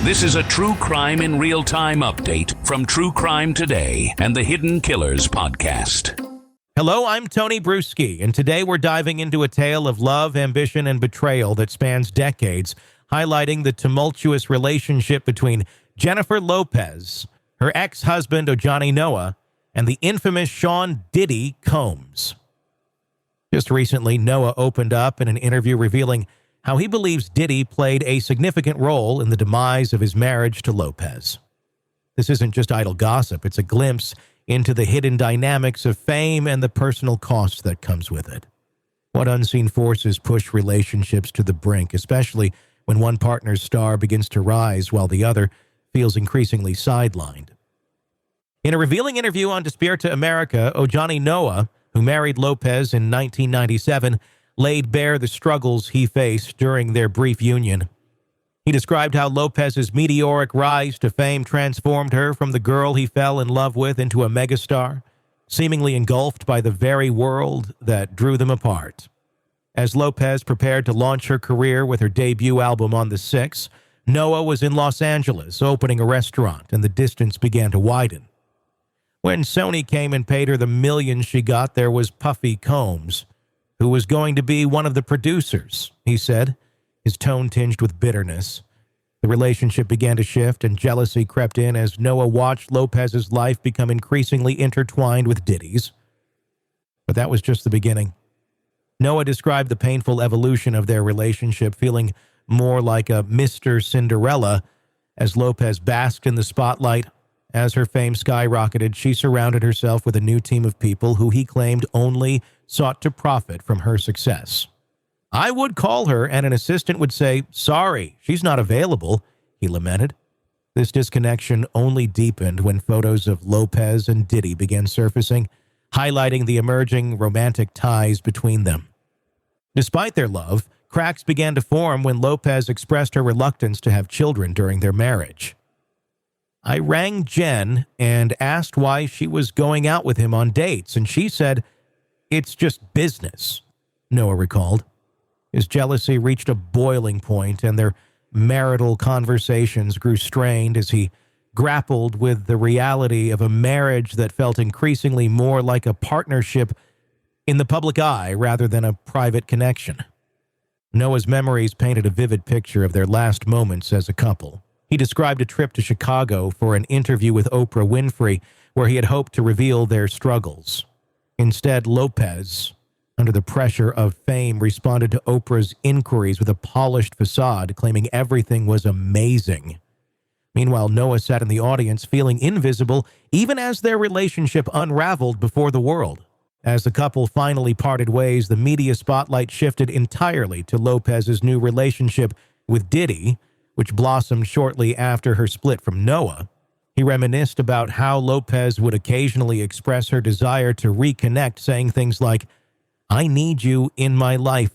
This is a true crime in real time update from True Crime Today and the Hidden Killers podcast. Hello, I'm Tony Brueski, and today we're diving into a tale of love, ambition, and betrayal that spans decades, highlighting the tumultuous relationship between Jennifer Lopez, her ex-husband Ojani Noa, and the infamous Sean Diddy Combs. Just recently, Noah opened up in an interview revealing how he believes Diddy played a significant role in the demise of his marriage to Lopez. This isn't just idle gossip, it's a glimpse into the hidden dynamics of fame and the personal cost that comes with it. What unseen forces push relationships to the brink, especially when one partner's star begins to rise while the other feels increasingly sidelined. In a revealing interview on Despierta America, Ojani Noa, who married Lopez in 1997, laid bare the struggles he faced during their brief union. He described how Lopez's meteoric rise to fame transformed her from the girl he fell in love with into a megastar, seemingly engulfed by the very world that drew them apart. As Lopez prepared to launch her career with her debut album on the 6th, Noah was in Los Angeles opening a restaurant, and the distance began to widen. When Sony came and paid her the millions she got, there was Puffy Combs, who was going to be one of the producers, he said, his tone tinged with bitterness. The relationship began to shift, and jealousy crept in as Noah watched Lopez's life become increasingly intertwined with Diddy's. But that was just the beginning. Noah described the painful evolution of their relationship, feeling more like a Mr. Cinderella as Lopez basked in the spotlight. As her fame skyrocketed, she surrounded herself with a new team of people who he claimed only sought to profit from her success. "I would call her, and an assistant would say, 'Sorry, she's not available,'" he lamented. This disconnection only deepened when photos of Lopez and Diddy began surfacing, highlighting the emerging romantic ties between them. Despite their love, cracks began to form when Lopez expressed her reluctance to have children during their marriage. "I rang Jen and asked why she was going out with him on dates, and she said, 'It's just business,'" Noah recalled. His jealousy reached a boiling point, and their marital conversations grew strained as he grappled with the reality of a marriage that felt increasingly more like a partnership in the public eye rather than a private connection. Noah's memories painted a vivid picture of their last moments as a couple. He described a trip to Chicago for an interview with Oprah Winfrey, where he had hoped to reveal their struggles. Instead, Lopez, under the pressure of fame, responded to Oprah's inquiries with a polished facade, claiming everything was amazing. Meanwhile, Noah sat in the audience feeling invisible, even as their relationship unraveled before the world. As the couple finally parted ways, the media spotlight shifted entirely to Lopez's new relationship with Diddy, which blossomed shortly after her split from Noah. He reminisced about how Lopez would occasionally express her desire to reconnect, saying things like, "I need you in my life.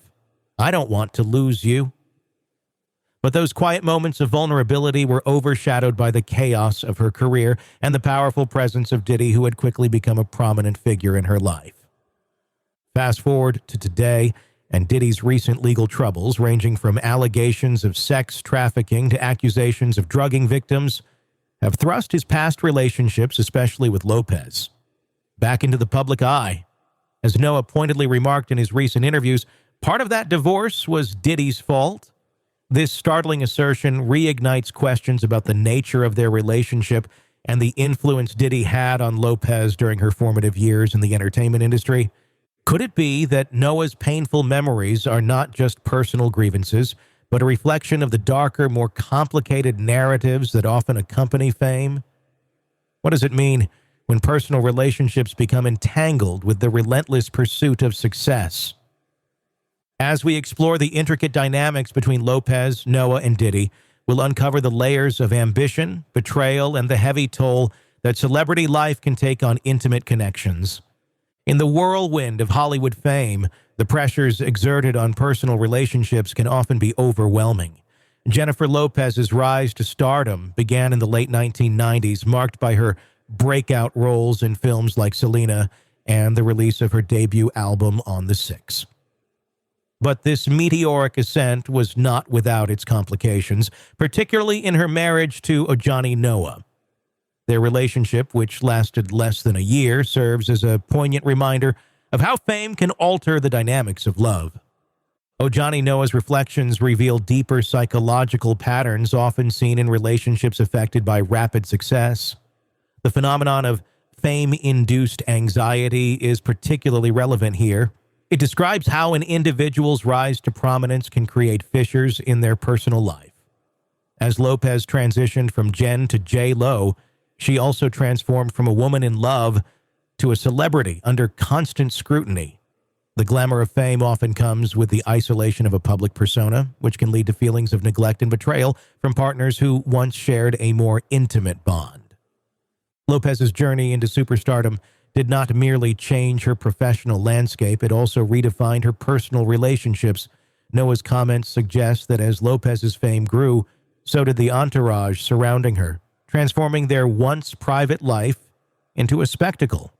I don't want to lose you." But those quiet moments of vulnerability were overshadowed by the chaos of her career and the powerful presence of Diddy, who had quickly become a prominent figure in her life. Fast forward to today, and Diddy's recent legal troubles, ranging from allegations of sex trafficking to accusations of drugging victims, have thrust his past relationships, especially with Lopez, back into the public eye. As Noah pointedly remarked in his recent interviews, part of that divorce was Diddy's fault. This startling assertion reignites questions about the nature of their relationship and the influence Diddy had on Lopez during her formative years in the entertainment industry. Could it be that Noah's painful memories are not just personal grievances, but a reflection of the darker, more complicated narratives that often accompany fame? What does it mean when personal relationships become entangled with the relentless pursuit of success? As we explore the intricate dynamics between Lopez, Noah, and Diddy, we'll uncover the layers of ambition, betrayal, and the heavy toll that celebrity life can take on intimate connections. In the whirlwind of Hollywood fame, the pressures exerted on personal relationships can often be overwhelming. Jennifer Lopez's rise to stardom began in the late 1990s, marked by her breakout roles in films like Selena and the release of her debut album on the 6th. But this meteoric ascent was not without its complications, particularly in her marriage to Ojani Noa. Their relationship, which lasted less than a year, serves as a poignant reminder of how fame can alter the dynamics of love. Ojani Noa's reflections reveal deeper psychological patterns often seen in relationships affected by rapid success. The phenomenon of fame-induced anxiety is particularly relevant here. It describes how an individual's rise to prominence can create fissures in their personal life. As Lopez transitioned from Jen to J-Lo, she also transformed from a woman in love to a celebrity under constant scrutiny. The glamour of fame often comes with the isolation of a public persona, which can lead to feelings of neglect and betrayal from partners who once shared a more intimate bond. Lopez's journey into superstardom did not merely change her professional landscape, it also redefined her personal relationships. Noa's comments suggest that as Lopez's fame grew, so did the entourage surrounding her, transforming their once private life into a spectacle.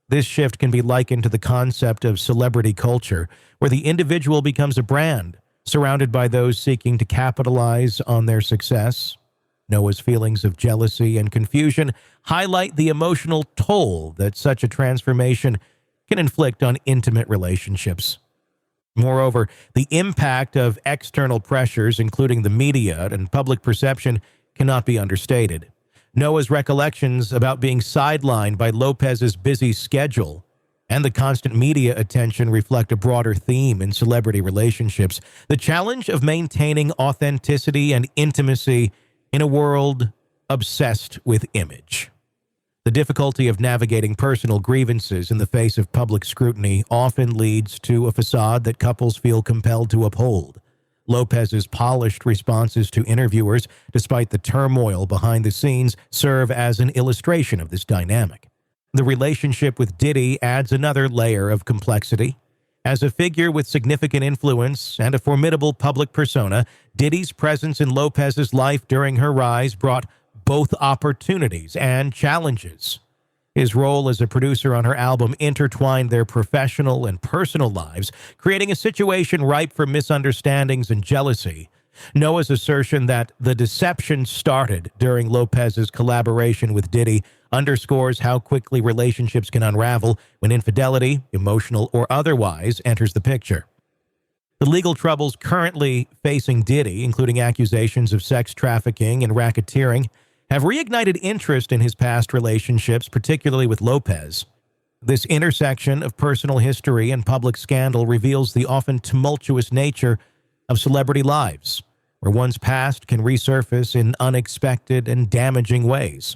This shift can be likened to the concept of celebrity culture, where the individual becomes a brand, surrounded by those seeking to capitalize on their success. Noa's feelings of jealousy and confusion highlight the emotional toll that such a transformation can inflict on intimate relationships. Moreover, the impact of external pressures, including the media and public perception, cannot be understated. Noa's recollections about being sidelined by Lopez's busy schedule and the constant media attention reflect a broader theme in celebrity relationships: the challenge of maintaining authenticity and intimacy in a world obsessed with image. The difficulty of navigating personal grievances in the face of public scrutiny often leads to a facade that couples feel compelled to uphold. Lopez's polished responses to interviewers, despite the turmoil behind the scenes, serve as an illustration of this dynamic. The relationship with Diddy adds another layer of complexity. As a figure with significant influence and a formidable public persona, Diddy's presence in Lopez's life during her rise brought both opportunities and challenges. His role as a producer on her album intertwined their professional and personal lives, creating a situation ripe for misunderstandings and jealousy. Noa's assertion that the deception started during Lopez's collaboration with Diddy underscores how quickly relationships can unravel when infidelity, emotional or otherwise, enters the picture. The legal troubles currently facing Diddy, including accusations of sex trafficking and racketeering, have reignited interest in his past relationships, particularly with Lopez. This intersection of personal history and public scandal reveals the often tumultuous nature of celebrity lives, where one's past can resurface in unexpected and damaging ways.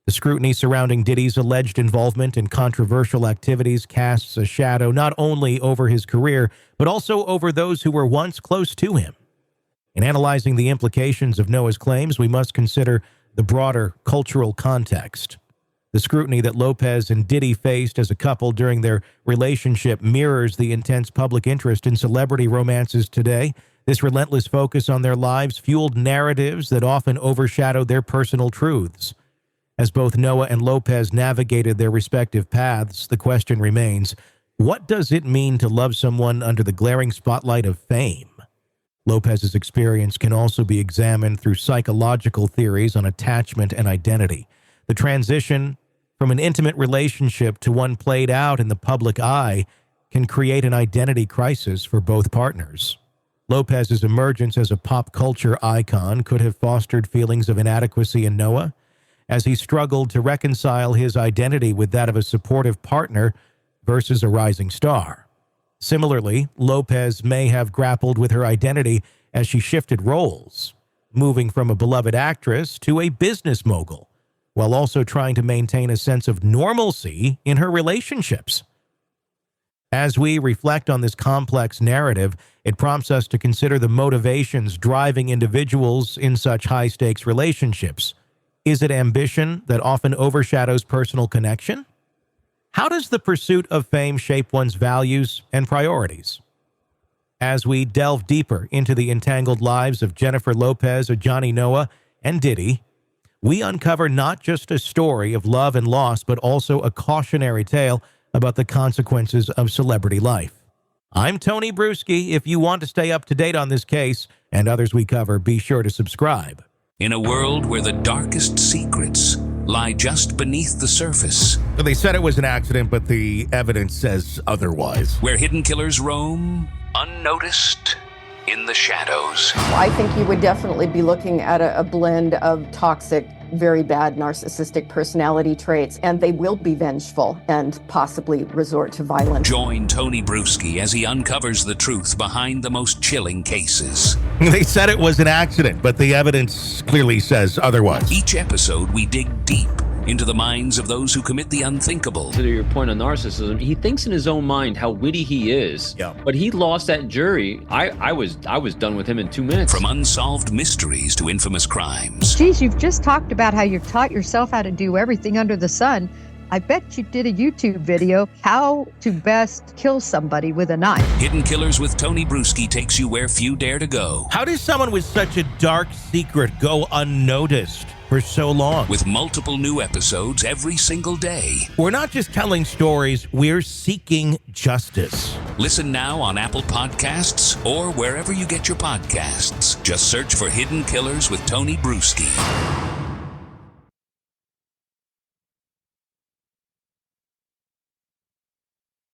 The scrutiny surrounding Diddy's alleged involvement in controversial activities casts a shadow not only over his career, but also over those who were once close to him. In analyzing the implications of Noa's claims, we must consider the broader cultural context. The scrutiny that Lopez and Diddy faced as a couple during their relationship mirrors the intense public interest in celebrity romances today. This relentless focus on their lives fueled narratives that often overshadowed their personal truths. As both Noa and Lopez navigated their respective paths, the question remains, what does it mean to love someone under the glaring spotlight of fame? Lopez's experience can also be examined through psychological theories on attachment and identity. The transition from an intimate relationship to one played out in the public eye can create an identity crisis for both partners. Lopez's emergence as a pop culture icon could have fostered feelings of inadequacy in Noa, as he struggled to reconcile his identity with that of a supportive partner versus a rising star. Similarly, Lopez may have grappled with her identity as she shifted roles, moving from a beloved actress to a business mogul, while also trying to maintain a sense of normalcy in her relationships. As we reflect on this complex narrative, it prompts us to consider the motivations driving individuals in such high-stakes relationships. Is it ambition that often overshadows personal connection? How does the pursuit of fame shape one's values and priorities? As we delve deeper into the entangled lives of Jennifer Lopez, Ojani Noa, and Diddy, we uncover not just a story of love and loss, but also a cautionary tale about the consequences of celebrity life. I'm Tony Brueski. If you want to stay up to date on this case and others we cover, be sure to subscribe. In a world where the darkest secrets lie just beneath the surface, They said it was an accident, but the evidence says otherwise. where hidden killers roam unnoticed in the shadows. I think you would definitely be looking at a blend of toxic, very bad narcissistic personality traits, and they will be vengeful and possibly resort to violence. Join Tony Brueski as he uncovers the truth behind the most chilling cases. They said it was an accident, but the evidence clearly says otherwise. Each episode, we dig deep into the minds of those who commit the unthinkable. To your point on narcissism, he thinks in his own mind how witty he is. Yeah. But he lost that jury. I was done with him in 2 minutes. From unsolved mysteries to infamous crimes. Geez, you've just talked about how you've taught yourself how to do everything under the sun. I bet you did a YouTube video, how to best kill somebody with a knife. Hidden Killers with Tony Brueski takes you where few dare to go. How does someone with such a dark secret go unnoticed for so long? With multiple new episodes every single day. We're not just telling stories, we're seeking justice. Listen now on Apple Podcasts or wherever you get your podcasts. Just search for Hidden Killers with Tony Brueski.